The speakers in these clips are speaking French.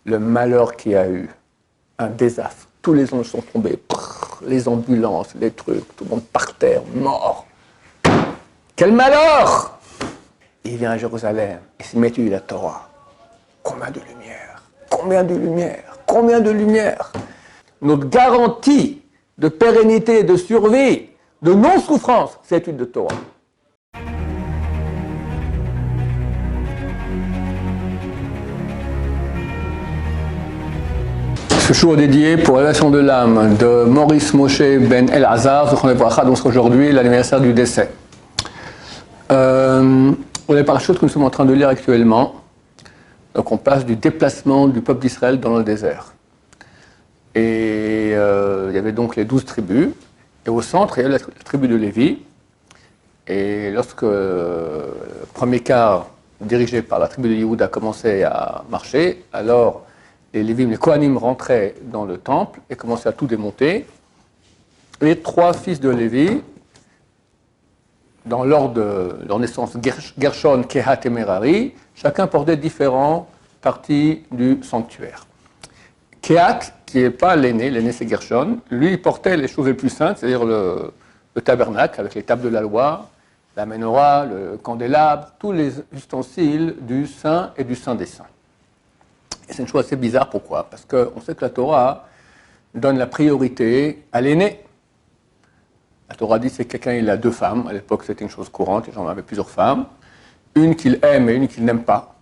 le malheur qu'il y a eu, un désastre. Tous les anges sont tombés, les ambulances, les trucs, tout le monde par terre, mort. Quel malheur! Il vient à Jérusalem, il se met la Torah. Combien de lumière! Combien de lumière! Combien de lumière! Notre garantie de pérennité, de survie, de non-souffrance, c'est l'étude de Torah. Ce jour dédié pour l'élévation de l'âme de Maurice Moshe Ben Elazar, donc aujourd'hui l'anniversaire du décès. Les parachutes que nous sommes en train de lire actuellement, donc on passe du déplacement du peuple d'Israël dans le désert. Et il y avait donc les 12 tribus, et au centre il y avait la tribu de Lévi. Et lorsque le premier quart dirigé par la tribu de Yehuda commençait à marcher, alors les Lévim, les Kohanim rentraient dans le temple et commençaient à tout démonter. Les 3 fils de Lévi, dans l'ordre de leur naissance, Gershon, Kehat et Merari, chacun portait différentes parties du sanctuaire. Kehat, qui n'est pas l'aîné c'est Gershon, lui il portait les choses les plus saintes, c'est-à-dire le tabernacle avec les tables de la loi, la menorah, le candélabre, tous les ustensiles du saint et du saint des saints. Et c'est une chose assez bizarre, pourquoi? Parce qu'on sait que la Torah donne la priorité à l'aîné. La Torah dit que c'est quelqu'un, il a 2 femmes, à l'époque c'était une chose courante, les gens avaient plusieurs femmes, une qu'il aime et une qu'il n'aime pas,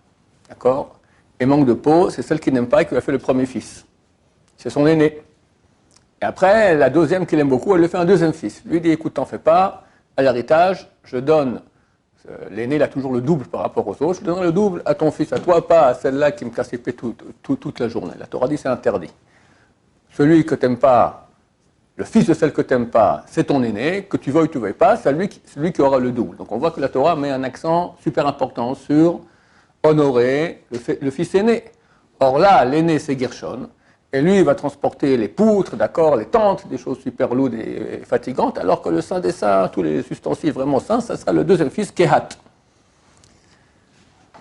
d'accord? Et manque de peau, c'est celle qu'il n'aime pas et qui lui a fait le premier fils. C'est son aîné. Et après, la deuxième qu'il aime beaucoup, elle lui fait un deuxième fils. Lui dit, écoute, t'en fais pas, à l'héritage, je donne, l'aîné il a toujours le double par rapport aux autres, je donnerai le double à ton fils, à toi, pas à celle-là qui me casse les pieds toute la journée. La Torah dit c'est interdit. Celui que t'aimes pas, le fils de celle que tu n'aimes pas, c'est ton aîné, que tu veuilles ou tu ne veuilles pas, c'est lui qui aura le double. Donc on voit que la Torah met un accent super important sur honorer le fils aîné. Or là, l'aîné c'est Gershon, et lui il va transporter les poutres, d'accord, les tentes, des choses super lourdes et fatigantes, alors que le saint des saints, tous les ustensiles vraiment saints, ça sera le deuxième fils, Kehat.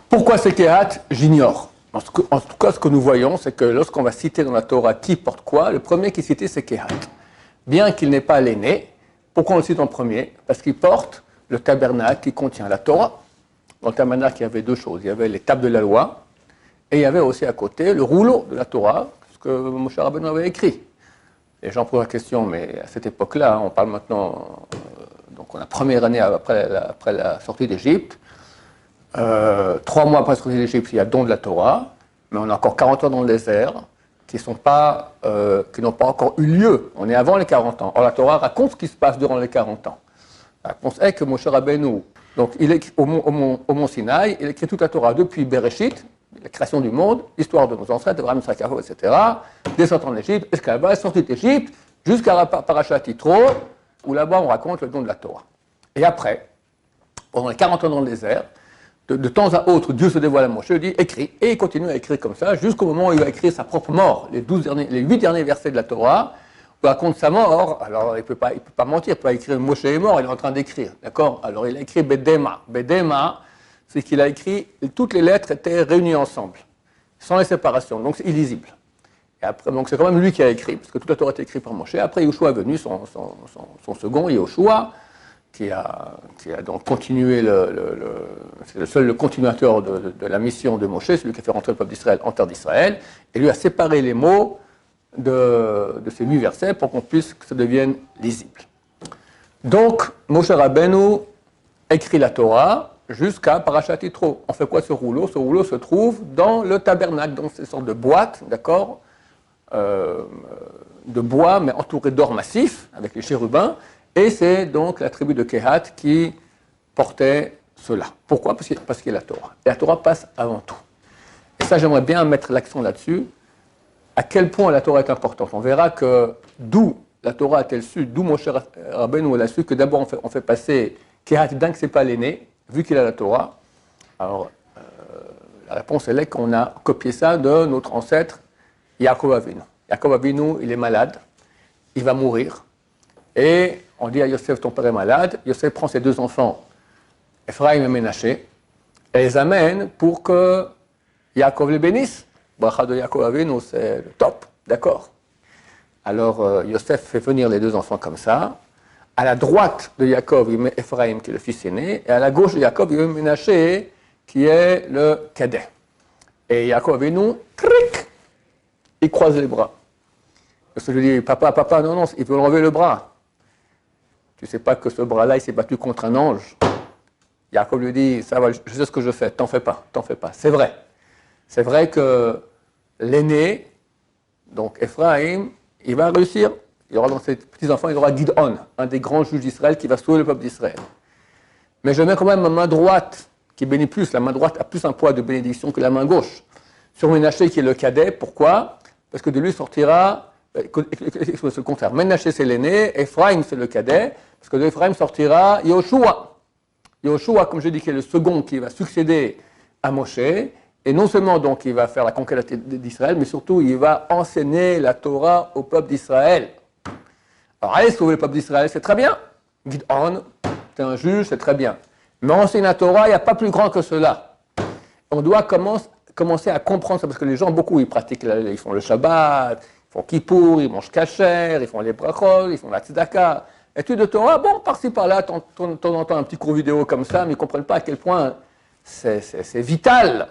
Pourquoi c'est Kehat? J'ignore. En tout cas, ce que nous voyons, c'est que lorsqu'on va citer dans la Torah qui porte quoi, le premier qui est cité c'est Kehat. Bien qu'il n'est pas l'aîné, pourquoi on le cite en premier? Parce qu'il porte le tabernacle qui contient la Torah. Dans le tabernacle, il y avait 2 choses. Il y avait les tables de la loi, et il y avait aussi à côté le rouleau de la Torah, ce que Moshe Rabbeinu avait écrit. Les gens posent la question, mais à cette époque-là, on parle maintenant, donc on a première année après la sortie d'Égypte, 3 mois après la sortie d'Égypte, il y a don de la Torah, mais on a encore 40 ans dans le désert, qui n'ont pas encore eu lieu. On est avant les 40 ans. Or, la Torah raconte ce qui se passe durant les 40 ans. La réponse est que Moshe Rabbeinu, donc il est au mont Sinaï, il écrit toute la Torah depuis Bereshit, la création du monde, l'histoire de nos ancêtres, Abraham, Isaac, Jacob, etc., descendant d'Égypte, esclavage, sortie d'Égypte, jusqu'à Parashat Yitro, où là-bas on raconte le don de la Torah. Et après, pendant les 40 ans dans le désert, de temps à autre, Dieu se dévoile à Moshe, il dit écris, et il continue à écrire comme ça, jusqu'au moment où il va écrire sa propre mort, les 8 derniers versets de la Torah, où il raconte sa mort. Alors il ne peut pas mentir, il ne peut pas écrire Moshe est mort, il est en train d'écrire, d'accord? Alors il a écrit Bedema. Bedema, c'est qu'il a écrit, toutes les lettres étaient réunies ensemble, sans les séparations, donc c'est illisible. Et après, donc c'est quand même lui qui a écrit, parce que toute la Torah est écrite par Moshe. Après, Yoshua est venu, son second, Yoshua, qui a donc continué, c'est le continuateur de la mission de Moshe, celui qui a fait rentrer le peuple d'Israël en terre d'Israël, et lui a séparé les mots de ces 8 versets pour que ça devienne lisible. Donc, Moshe Rabbeinu écrit la Torah jusqu'à Parashat Yitro. On fait quoi ce rouleau? Ce rouleau se trouve dans le tabernacle, dans ces sortes de boîtes, d'accord, de bois, mais entouré d'or massif, avec les chérubins. Et c'est donc la tribu de Kehat qui portait cela. Pourquoi? Parce qu'il y a la Torah. Et la Torah passe avant tout. Et ça, j'aimerais bien mettre l'accent là-dessus. À quel point la Torah est importante. On verra que d'où la Torah a-t-elle su, d'où Moshe Rabbeinu a su que d'abord on fait passer Kehat, bien que ce n'est pas l'aîné, vu qu'il a la Torah. Alors, la réponse elle est qu'on a copié ça de notre ancêtre Yaakov Avinu. Yaakov Avinu, il est malade, il va mourir. Et on dit à Yosef, ton père est malade. Yosef prend ses 2 enfants, Ephraim et Ménaché, et les amène pour que Yaakov les bénisse. Bracha de Yaakov Avinu, c'est le top, d'accord. Alors Yosef fait venir les deux enfants comme ça. À la droite de Yaakov, il met Ephraim, qui est le fils aîné, et à la gauche de Yaakov, il met Ménaché, qui est le cadet. Et Yaakov Avinu, cric, il croise les bras. Yosef lui dit, papa, non, il veut enlever le bras. Tu ne sais pas que ce bras-là, il s'est battu contre un ange. Yaakov lui dit, ça va, je sais ce que je fais, t'en fais pas. C'est vrai que l'aîné, donc Ephraim, il va réussir. Il y aura dans ses petits-enfants, il y aura Gidon, un des grands juges d'Israël qui va sauver le peuple d'Israël. Mais je mets quand même ma main droite, qui bénit plus. La main droite a plus un poids de bénédiction que la main gauche. Sur Ménaché, qui est le cadet, pourquoi? Parce que de lui sortira, c'est le contraire. Ménaché, c'est l'aîné, Ephraim, c'est le cadet, parce que de Ephraim sortira Yoshua. Yoshua, comme je dis, qui est le second qui va succéder à Moshe. Et non seulement donc il va faire la conquête d'Israël, mais surtout il va enseigner la Torah au peuple d'Israël. Alors, aller sauver le peuple d'Israël, c'est très bien. Gidon, c'est un juge, c'est très bien. Mais enseigner la Torah, il n'y a pas plus grand que cela. On doit commencer à comprendre ça, parce que les gens, beaucoup, ils pratiquent, ils font le Shabbat, ils font Kippour, ils mangent kasher, ils font les brachot, ils font la tzedaka. Études de Torah, bon, par-ci, par-là, de temps en temps, un petit cours vidéo comme ça, mais ils ne comprennent pas à quel point c'est vital.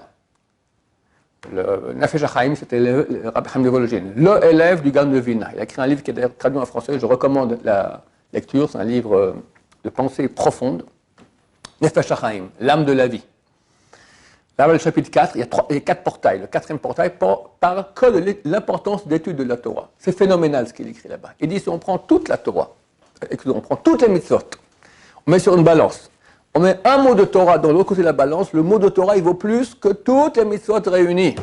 Le Nefesh HaChaim, c'était le Rabbi Chaim de Vologine, l'élève du Gaon de Vilna. Il a écrit un livre qui est d'ailleurs traduit en français, je recommande la lecture, c'est un livre de pensée profonde. Nefesh HaChaim, l'âme de la vie. Là, le chapitre 4, il y a 4 portails. Le 4e portail parle que de l'importance d'étude de la Torah. C'est phénoménal ce qu'il écrit là-bas. Il dit, si on prend toute la Torah, on prend toutes les mitzvot, on met sur une balance, on met un mot de Torah dans l'autre côté de la balance, le mot de Torah, il vaut plus que toutes les mitzvot réunies.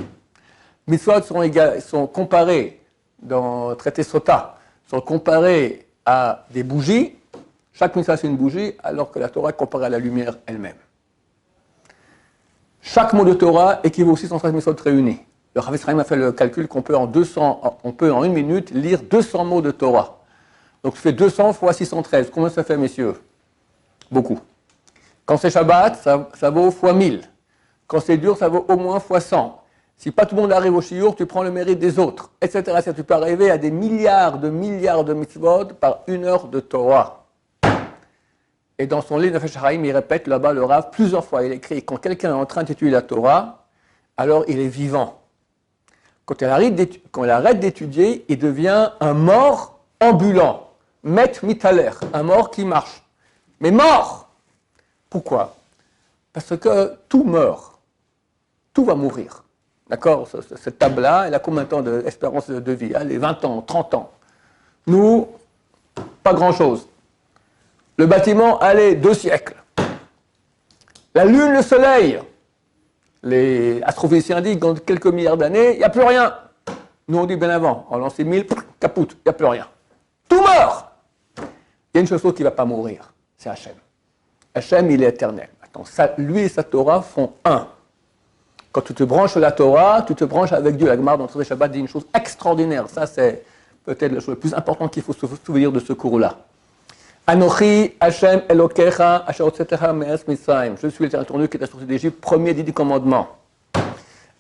Les mitzvot sont comparés dans le traité Sota, sont comparés à des bougies. Chaque mitzvah, c'est une bougie, alors que la Torah est comparée à la lumière elle-même. Chaque mot de Torah équivaut aussi à 113 mitzvot réunies. Le Rav Israël a fait le calcul qu'on peut en une minute lire 200 mots de Torah. Donc, tu fais 200 fois 613. Combien ça fait, messieurs? Beaucoup. Quand c'est Shabbat, ça vaut fois 1000. Quand c'est dur, ça vaut au moins fois 100. Si pas tout le monde arrive au shiur, tu prends le mérite des autres, etc. Tu peux arriver à des milliards de mitzvot par une heure de Torah. Et dans son livre Nefesh HaChaim, il répète là-bas le Rav plusieurs fois. Il écrit, quand quelqu'un est en train d'étudier la Torah, alors il est vivant. Quand il arrête d'étudier, il devient un mort ambulant. Met mitaler, un mort qui marche. Mais mort! Pourquoi? Parce que tout meurt. Tout va mourir. D'accord? Cette table-là, elle a combien de temps d'espérance de vie? Allez, 20 ans, 30 ans. Nous, pas grand-chose. Le bâtiment, allez, 2 siècles. La Lune, le Soleil. Les astrophysiciens disent que dans quelques milliards d'années, il n'y a plus rien. Nous, on dit bien avant. On lance 1000, capoute, il n'y a plus rien. Tout meurt! Il y a une chose qui ne va pas mourir, c'est Hachem. Hachem, il est éternel. Attends, lui et sa Torah font un. Quand tu te branches à la Torah, tu te branches avec Dieu. La Gemara dans le Shabbat dit une chose extraordinaire. Ça, c'est peut-être la chose la plus importante qu'il faut se souvenir de ce cours-là. Anochi Hachem Elokecha Asher Hotzetecha Me'eretz Mitzrayim. Je suis l'Éternel ton Dieu qui t'a sorti d'Égypte, premier des 10 commandements.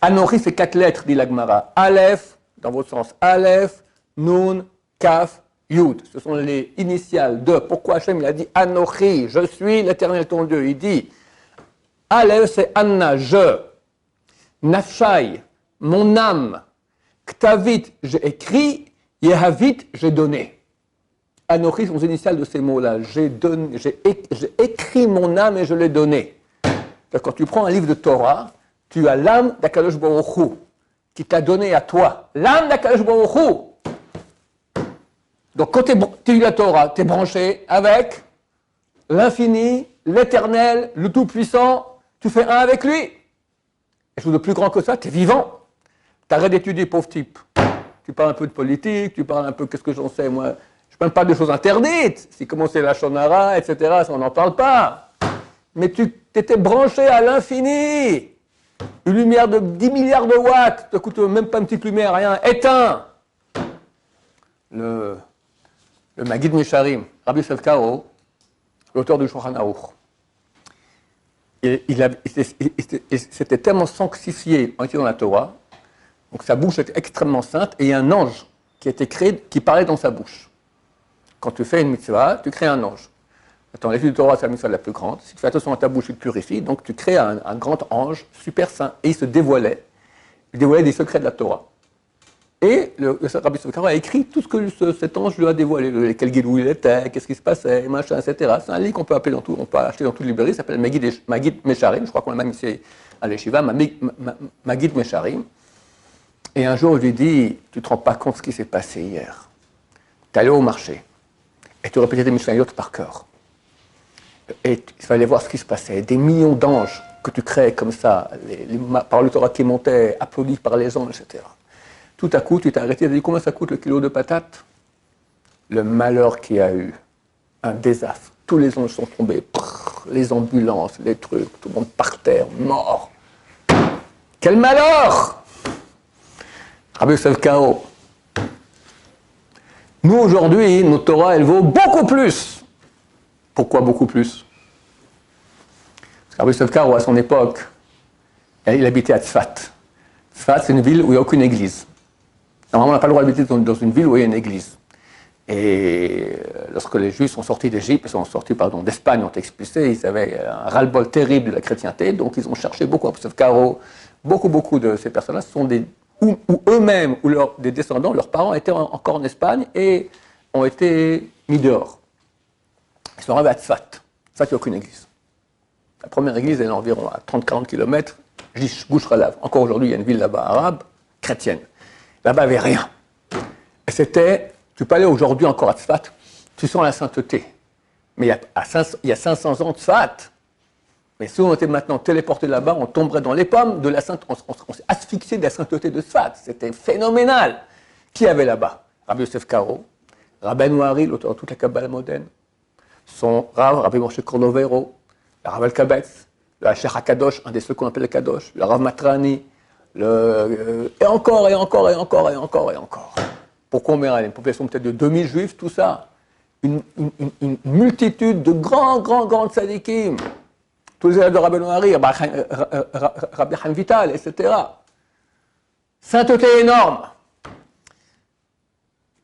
Anochi, c'est 4 lettres, dit la Gemara. Aleph, dans votre sens, Aleph, Nun, Kaf, Yud. Ce sont les initiales de. Pourquoi Hachem il a dit Anochi, je suis l'Éternel ton Dieu. Il dit Aleph, c'est Anna, je. Nafshai, mon âme. Ktavit, j'ai écrit. Yehavit, j'ai donné. Anochi sont les initiales de ces mots-là. J'ai écrit mon âme et je l'ai donné. Quand tu prends un livre de Torah, tu as l'âme d'Akadosh Baruch Hu qui t'a donné à toi. L'âme d'Akadosh Baruch Hu. Donc quand tu lis la Torah, tu es branché avec l'infini, l'éternel, le tout-puissant. Tu fais un avec lui. Et chose de plus grand que ça, tu es vivant. Tu arrêtes d'étudier, pauvre type. Tu parles un peu de politique, tu parles un peu, qu'est-ce que j'en sais, moi. Je ne parle pas de choses interdites. Si comment c'est la shonara, etc., ça, on n'en parle pas. Mais tu t'étais branché à l'infini. Une lumière de 10 milliards de watts, ne coûte même pas une petite lumière, rien, éteint. Le Maggid Mesharim, Rabbi Yosef Karo, l'auteur du Shulchan Aruch, il s'était tellement sanctifié en étudiant la Torah, Donc sa bouche est extrêmement sainte et il y a un ange qui a été créé, qui parlait dans sa bouche. Quand tu fais une mitzvah, tu crées un ange. Attends, l'étude du Torah, c'est la mitzvah la plus grande. Si tu fais attention à ta bouche, tu te purifies. Donc tu crées un grand ange super saint. Et il se dévoilait. Il dévoilait des secrets de la Torah. Et le Rabbi Yosef Karo a écrit tout ce que cet ange lui a dévoilé. Quel guide où il était, qu'est-ce qui se passait, machin, etc. C'est un livre qu'on peut appeler on peut acheter dans toute librairie. Ça s'appelle Magid Mesharim. Je crois qu'on l'a même ici à l'Yeshiva. Magid Mesharim. Et un jour, je lui dis, tu ne te rends pas compte de ce qui s'est passé hier. Tu es allé au marché. Et tu répétais des Mishnayot par cœur. Et il fallait voir ce qui se passait. Des millions d'anges que tu créais comme ça, les paroles de Torah qui montaient, applaudis par les anges, etc. Tout à coup, tu t'es arrêté et tu as dit combien ça coûte le kilo de patates? Le malheur qu'il y a eu, un désastre. Tous les anges sont tombés, les ambulances, les trucs, tout le monde par terre, mort. Quel malheur! Rabbi Yosef Karo. Nous, aujourd'hui, notre Torah, elle vaut beaucoup plus. Pourquoi beaucoup plus? Parce que Rabbi Yosef Karo, à son époque, il habitait à Tzfat. Tzfat, c'est une ville où il n'y a aucune église. Normalement, on n'a pas le droit d'habiter dans une ville où il y a une église. Et lorsque les Juifs sont sortis d'Égypte, sont sortis d'Espagne, ont été expulsés, ils avaient un ras-le-bol terrible de la chrétienté, donc ils ont cherché beaucoup. Rabbi Yosef Karo, beaucoup de ces personnes-là sont des ou eux-mêmes ou des descendants, leurs parents étaient encore en Espagne et ont été mis dehors. Ils sont arrivés à Tzfat. Tzfat, il n'y a aucune église. La première église, elle est environ à 30-40 km, Gush Khalav. Encore aujourd'hui, il y a une ville là-bas arabe, chrétienne. Là-bas, il n'y avait rien. Et c'était, tu peux aller aujourd'hui encore à Tzfat, tu sens la sainteté. Mais il y a 500 ans, Tzfat, mais si on était maintenant téléporté là-bas, on tomberait dans les pommes de la sainteté. On s'est asphyxié de la sainteté de Tzfat. C'était phénoménal. Qui avait là-bas? Rabbi Yosef Karo, Rabbeinu Ari, l'auteur de toute la Kabbalah moderne, son Rav, Rabbi Moshe Korlovero, le Rav Al-Kabetz, le Hacher HaKadosh, un des ceux qu'on appelle le Kadosh, le Rav Matrani, et encore. Pour combien? Une population peut-être de 2000 juifs, tout ça. Une multitude de grands tzadikim. Tous les élèves de Rabbeinu Ari, Rabbi Chaim Vital, etc. Sainteté énorme.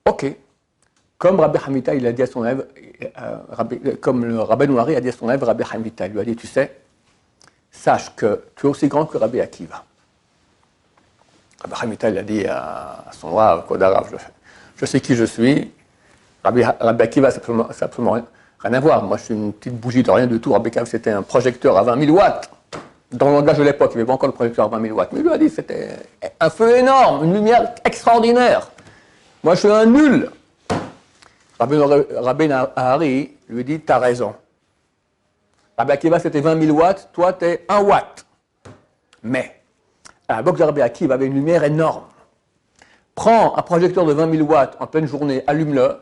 Ok. Comme Rabbi Chaim Vital, il a dit à son élève, comme le Rabbeinu Ari a dit à son élève, Rabbi Chaim Vital, il lui a dit, tu sais, sache que tu es aussi grand que Rabbi Akiva. Rabbi Chaim Vital, il a dit à son Rav, Kodarav, je sais qui je suis. Rabbi Akiva, ça absolument rien à voir. Moi, je suis une petite bougie de rien du tout. Rabbi Akiva, c'était un projecteur à 20 000 watts. Dans le langage de l'époque, il n'y avait pas encore le projecteur à 20 000 watts. Mais il lui a dit que c'était un feu énorme, une lumière extraordinaire. Moi, je suis un nul. Rabbi Ari lui dit, tu as raison. Rabbi Akiva, c'était 20 000 watts. Toi, tu es 1 watt. Mais, à la boxe de Rabbi Akiva, avait une lumière énorme. Prends un projecteur de 20 000 watts en pleine journée, allume-le.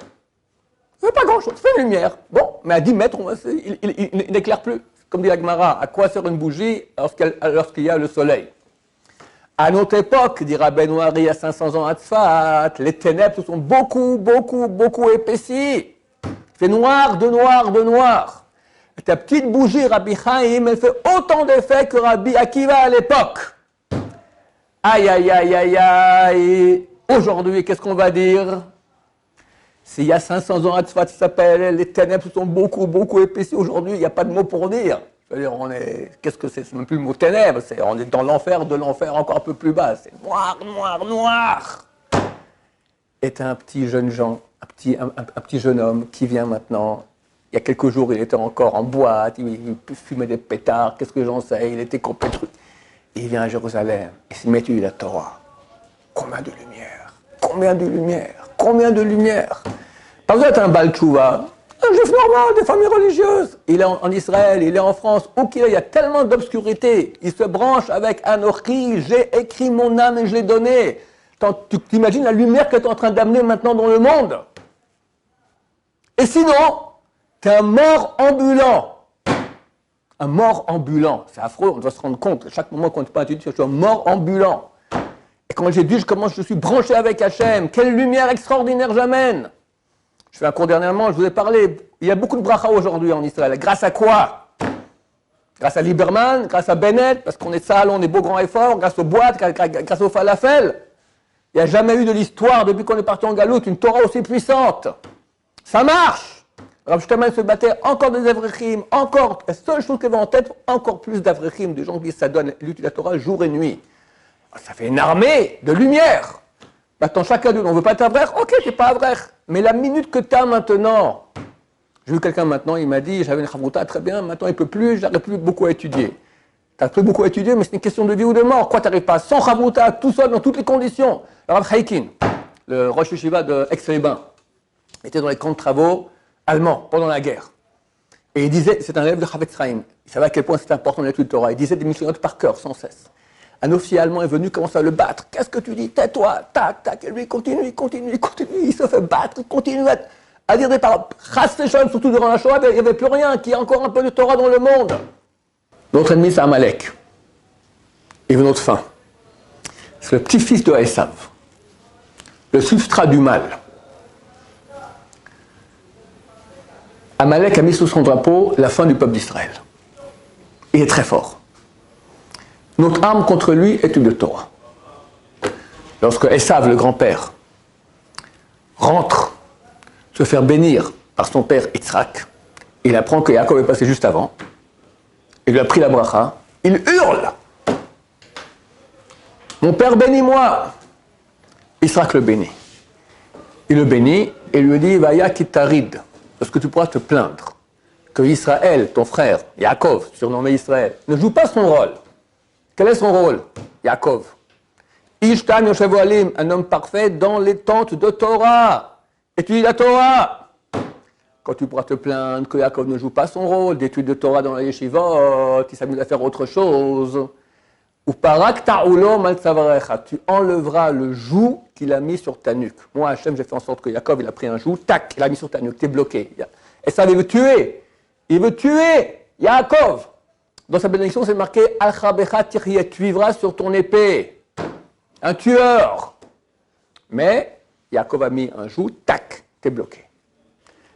Il n'y a pas grand-chose, fais une lumière. Bon, mais à 10 mètres, il n'éclaire plus. Comme dit la Gemara, à quoi sert une bougie lorsqu'il y a le soleil? À notre époque, dit Rabbeinu Ari, il y a 500 ans à Tzfat, les ténèbres se sont beaucoup épaissies. Il fait noir de noir. Et ta petite bougie, Rabbi Chaim, elle fait autant d'effet que Rabbi Akiva à l'époque. Aïe. Aujourd'hui, qu'est-ce qu'on va dire? S'il y a 500 ans à Tzfat, ça s'appelle les ténèbres se sont beaucoup épaissies. Aujourd'hui, il n'y a pas de mot pour dire. Je veux dire, qu'est-ce que c'est? C'est même plus le mot ténèbres. On est dans l'enfer, de l'enfer encore un peu plus bas. C'est noir. Et un petit jeune Jean, un petit jeune homme qui vient maintenant. Il y a quelques jours, il était encore en boîte, il fumait des pétards. Qu'est-ce que j'en sais? Il était complètement. Il vient à Jérusalem. Il s'est mis à la Torah. Combien de lumière? Par exemple, un Baal Tchouva, un juif normal, des familles religieuses. Il est en Israël, il est en France, où qu'il est, il y a tellement d'obscurité. Il se branche avec Anochi, j'ai écrit mon âme et je l'ai donnée. Tu t'imagines la lumière que tu es en train d'amener maintenant dans le monde? Et sinon, tu es un mort ambulant. Un mort ambulant. C'est affreux, on doit se rendre compte. Chaque moment qu'on ne peut pas étudier, je suis un mort ambulant. Et quand j'ai dit, je suis branché avec Hachem, quelle lumière extraordinaire j'amène. Je fais un cours dernièrement, je vous ai parlé, il y a beaucoup de bracha aujourd'hui en Israël. Grâce à quoi? Grâce à Lieberman, grâce à Bennett, parce qu'on est sale, on est beau, grand et fort, grâce aux boîtes, grâce au falafel. Il n'y a jamais eu de l'histoire, depuis qu'on est parti en galoute, une Torah aussi puissante. Ça marche. Rav Shteman se battait encore des Avrechim, encore. La seule chose qui avait en tête, encore plus d'Avrechim, des gens qui s'adonnent à l'étude de la Torah jour et nuit. Ça fait une armée de lumière. Maintenant, chacun d'eux, on ne veut pas être Avrech, ok, tu n'es pas Avrech. Mais la minute que tu as maintenant, j'ai vu quelqu'un maintenant, il m'a dit, j'avais une Chavruta, très bien, maintenant il ne peut plus, je n'arrive plus beaucoup à étudier. Tu n'arrives plus beaucoup à étudier, mais c'est une question de vie ou de mort. Quoi, tu n'arrives pas sans Chavruta, tout seul, dans toutes les conditions. Le Rav Haikin, le Rosh Yeshiva de Aix-les-Bains, était dans les camps de travaux allemands pendant la guerre. Et il disait, c'est un élève de Chavetz Chaim, il savait à quel point c'était important l'étude de Torah, il disait des missionnaires par cœur, sans cesse. Un officier allemand est venu commencer à le battre. Qu'est-ce que tu dis? Tais-toi, tac, tac. Et lui, il continue. Il se fait battre, il continue à dire des paroles. Chas surtout durant la Shoah, il n'y avait plus rien, qu'il y a encore un peu de Torah dans le monde. Notre ennemi, c'est Amalek. Il veut notre fin. C'est le petit-fils de Esav, le substrat du mal. Amalek a mis sous son drapeau la fin du peuple d'Israël. Il est très fort. Notre arme contre lui est une de Torah. Lorsque Esav, le grand-père, rentre se faire bénir par son père Yitzhak, il apprend que Yaakov est passé juste avant, il lui a pris la bracha, il hurle. Mon père, bénis-moi. Yitzhak le bénit. Il le bénit et lui dit, Vaya kitarid, parce que tu pourras te plaindre que Israël, ton frère, Yaakov, surnommé Israël, ne joue pas son rôle. Quel est son rôle? Yaakov. Ishtan Yoshev Ohalim, un homme parfait dans les tentes de Torah. Étudie la Torah. Quand tu pourras te plaindre que Yaakov ne joue pas son rôle d'étude de Torah dans la yeshivot, il s'amuse à faire autre chose. Ou parak ta'ulo mal tzavarecha, tu enlèveras le joug qu'il a mis sur ta nuque. Moi, Hachem, j'ai fait en sorte que Yaakov, il a pris un joug, tac, il l'a mis sur ta nuque, t'es bloqué. Et ça, il veut tuer. Il veut tuer Yaakov. Dans sa bénédiction, c'est marqué Al-Chabecha Tiriyet, tu vivras sur ton épée. Un tueur. Mais Yaakov a mis un joug, tac, t'es bloqué.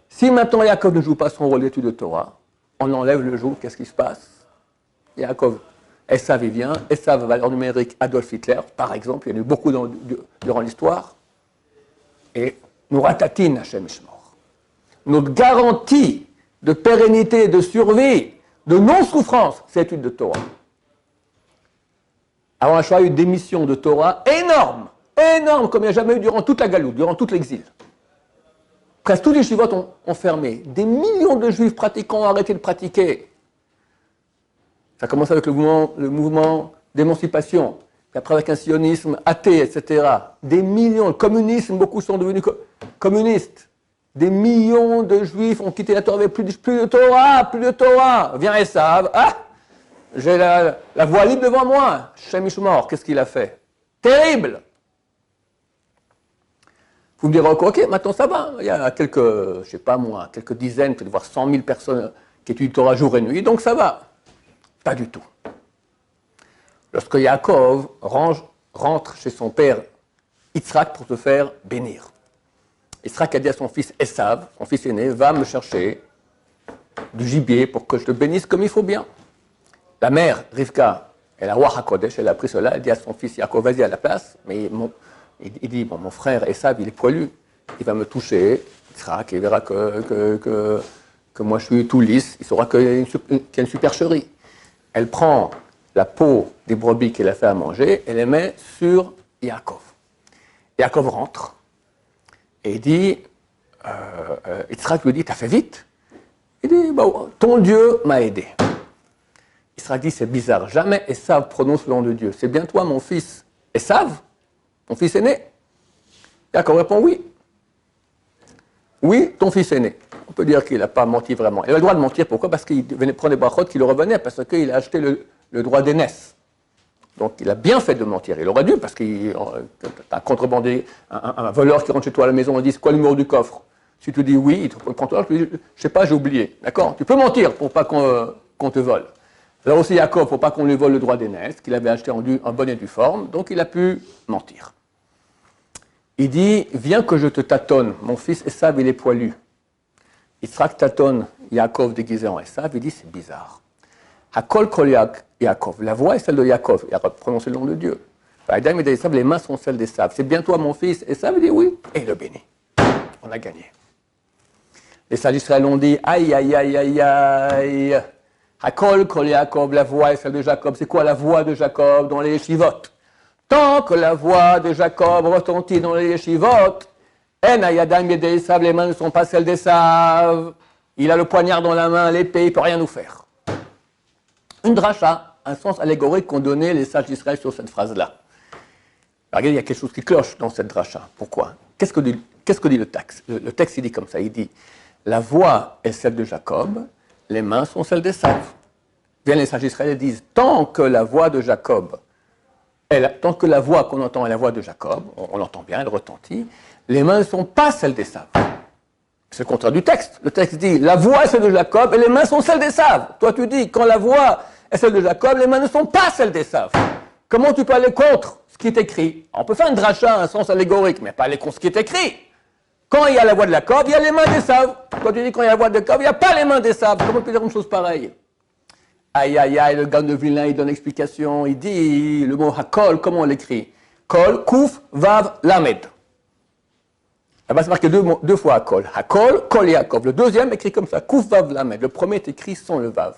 Si maintenant Yaakov ne joue pas son rôle d'étude de Torah, on enlève le joug, qu'est-ce qui se passe? Yaakov, Esav, il vient. Esav, valeur numérique, Adolf Hitler, par exemple, il y en a eu beaucoup durant l'histoire. Et nous ratatine Hachem Ishmor. Notre garantie de pérennité, de survie, de non-souffrance, c'est l'étude de Torah. Avant la Shoah, il y a eu des missions de Torah énormes, comme il n'y a jamais eu durant toute la galoute, durant tout l'exil. Presque tous les yeshivot ont fermé. Des millions de juifs pratiquants ont arrêté de pratiquer. Ça commence avec le mouvement d'émancipation, puis après avec un sionisme athée, etc. Des millions, le communisme, beaucoup sont devenus communistes. Des millions de juifs ont quitté la Torah avec plus de Torah. Viens Esav, j'ai la voie libre devant moi. Shem Ishmor, qu'est-ce qu'il a fait? Terrible. Vous me direz, ok, maintenant ça va. Il y a quelques, je sais pas moi, quelques dizaines, peut-être voire 100 000 personnes qui étudient Torah jour et nuit, donc ça va. Pas du tout. Lorsque Yaakov rentre chez son père Yitzhak pour se faire bénir, Yitzhak a dit à son fils Esav, son fils aîné, va me chercher du gibier pour que je te bénisse comme il faut bien. La mère, Rivka, elle a Ruach HaKodesh, elle a pris cela, elle dit à son fils Yaakov, vas-y à la place, mais il dit, bon, mon frère Esav, il est poilu, il va me toucher, Yitzhak, il verra que moi je suis tout lisse, il saura qu'il y a une supercherie. Elle prend la peau des brebis qu'elle a fait à manger, elle les met sur Yaakov. Yaakov rentre, et il dit, Yitzhak lui dit, t'as fait vite? Il dit, bon, ton Dieu m'a aidé. Yitzhak dit, c'est bizarre, jamais Esav prononce le nom de Dieu. C'est bien toi, mon fils Esav, mon fils aîné? Yaakov répond, oui. Oui, ton fils aîné. On peut dire qu'il n'a pas menti vraiment. Il a le droit de mentir, pourquoi? Parce qu'il venait prendre des brachot qui le revenaient, parce qu'il a acheté le droit d'aînesse. Donc il a bien fait de mentir. Il aurait dû, parce qu'il un contrebandier, un voleur qui rentre chez toi à la maison, on dit c'est quoi le numéro du coffre? Si tu dis oui, il te prend toi, tu dis je sais pas, j'ai oublié. D'accord? Tu peux mentir pour pas qu'on te vole. Alors aussi Yaakov, pour pas qu'on lui vole le droit d'aînesse, qu'il avait acheté en bonne et due forme, donc il a pu mentir. Il dit viens que je te tâtonne, mon fils Esav il est poilu. Yitzhak tâtonne Yaakov déguisé en Esav, il dit c'est bizarre. Hakol kol Yaakov, la voix est celle de Yaakov, il a prononcé le nom de Dieu. Adam et Esav, les mains sont celles d'Esav. C'est bien toi, mon fils. Esav dit oui, et il le bénit. On a gagné. Les sages d'Israël ont dit aïe, aïe, aïe, aïe, aïe. Hakol, kol Yaakov, la voix est celle de Jacob. C'est quoi la voix de Jacob dans les yeshivot? Tant que la voix de Jacob retentit dans les yeshivot, en ayadam yede Esav, les mains ne sont pas celles d'Esav. Il a le poignard dans la main, l'épée, il ne peut rien nous faire. Une dracha, un sens allégorique qu'ont donné les sages d'Israël sur cette phrase-là. Regardez, il y a quelque chose qui cloche dans cette dracha. Pourquoi? Qu'est-ce que dit le texte? Le texte, il dit comme ça, il dit la voix est celle de Jacob, les mains sont celles d'Esav. Bien, les sages d'Israël disent tant que la voix de Jacob, tant que la voix qu'on entend est la voix de Jacob, on l'entend bien, elle retentit, les mains ne sont pas celles d'Esav. C'est le contraire du texte. Le texte dit la voix est celle de Jacob et les mains sont celles d'Esav. Toi, tu dis quand la voix est celle de Jacob, les mains ne sont pas celles d'Esav. Comment tu peux aller contre ce qui est écrit? On peut faire une dracha, un sens allégorique, mais pas aller contre ce qui est écrit. Quand il y a la voix de Jacob, il y a les mains d'Esav. Quand tu dis quand il y a la voix de Jacob, il n'y a pas les mains d'Esav. Comment tu peux dire une chose pareille? Aïe, aïe, aïe, le gars de Vilna, il donne l'explication. Il dit le mot hakol, comment on l'écrit? Kol, kouf, vav, lamed. Là-bas, c'est marqué deux fois hakol. Hakol, kol Yaakov. Le deuxième écrit comme ça, kouf, vav, lamed. Le premier est écrit sans le vav.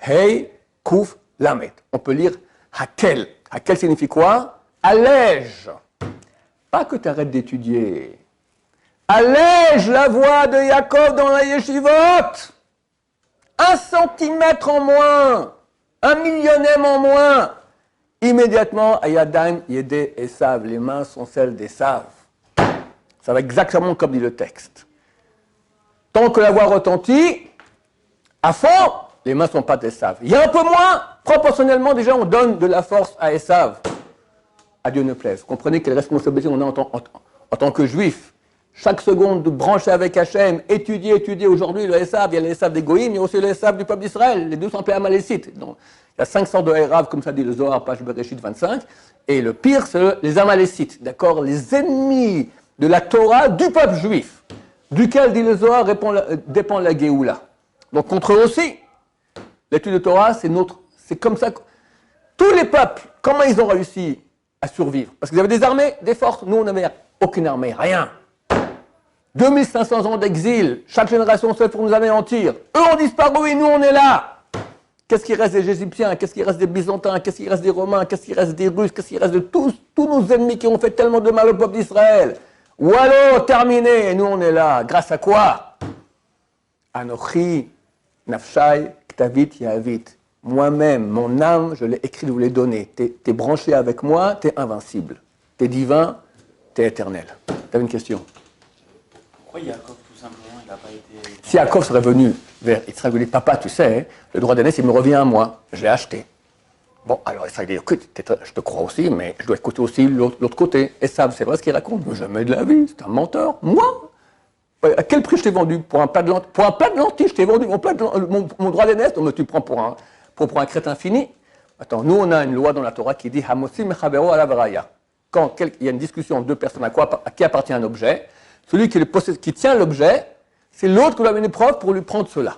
Hey, kouf, lamed. On peut lire hakel. Hakel signifie quoi? Allège. Pas que tu arrêtes d'étudier. Allège la voix de Yaakov dans la yeshivot. 1 centimètre en moins. 1 millionième en moins. Immédiatement, Ayadam, Yede, Esav. Les mains sont celles d'Esav. Ça va exactement comme dit le texte. Tant que la voix retentit, à fond, les mains ne sont pas d'Esav. Il y a un peu moins, proportionnellement, déjà, on donne de la force à Esav. À Dieu ne plaise. Comprenez quelle responsabilité on a en tant que juif. Chaque seconde de brancher avec Hachem, étudier. Aujourd'hui, le Esav, il y a le Esav des Goïm, il y a aussi le Esav du peuple d'Israël. Les deux sont appelés Amalécites. Donc, il y a 5 sortes de Hérav, comme ça dit le Zohar, page Bereshit 25. Et le pire, c'est les Amalécites, d'accord? Les ennemis de la Torah du peuple juif, duquel, dit le Zohar, dépend la Géoula. Donc, contre eux aussi, l'étude de Torah, c'est comme ça. Tous les peuples, comment ils ont réussi à survivre? Parce qu'ils avaient des armées, des forces. Nous, on n'avait aucune armée, rien. 2500 ans d'exil, chaque génération seule pour nous anéantir. Eux ont disparu et nous, on est là. Qu'est-ce qui reste des Égyptiens? Qu'est-ce qui reste des Byzantins? Qu'est-ce qui reste des Romains? Qu'est-ce qui reste des Russes? Qu'est-ce qui reste de tous nos ennemis qui ont fait tellement de mal au peuple d'Israël? Wallo, terminé. Et nous, on est là. Grâce à quoi? Anochi, Nafshai, Ktavit, Yahavit. Moi-même, mon âme, je l'ai écrit, je vous l'ai donné. T'es branché avec moi, t'es invincible. T'es divin, t'es éternel. T'avais une question? Pourquoi Yaakov, tout simplement, il n'a pas été... Si Yaakov serait venu vers Israël, il dit, papa, tu sais, le droit d'aînesse, il me revient à moi. Je l'ai acheté. Bon, alors Israël dit, écoute, je te crois aussi, mais je dois écouter aussi l'autre côté. Et ça, c'est vrai ce qu'il raconte. Jamais de la vie, c'est un menteur. Moi? À quel prix je t'ai vendu? Pour un plat de lentilles, je t'ai vendu mon droit d'aînesse. Donc tu prends pour un crétin fini. Attends, nous, on a une loi dans la Torah qui dit, Hamosim Mechabero ala Varaya. Quand il y a une discussion de deux personnes à qui appartient un objet, celui qui tient l'objet, c'est l'autre qui doit amener une preuve pour lui prendre cela.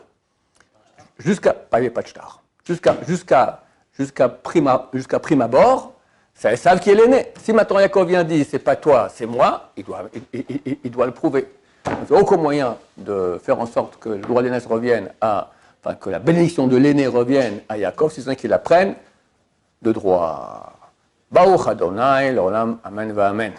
Jusqu'à prime abord, c'est Esav qui est l'aîné. Si maintenant Yaakov vient dire c'est pas toi, c'est moi, il doit le prouver. Il n'y a aucun moyen de faire en sorte que le droit d'aînesse revienne que la bénédiction de l'aîné revienne à Yaakov, si ce n'est qu'il la prenne de droit. Baruch Adonai, l'olam, amen va amen.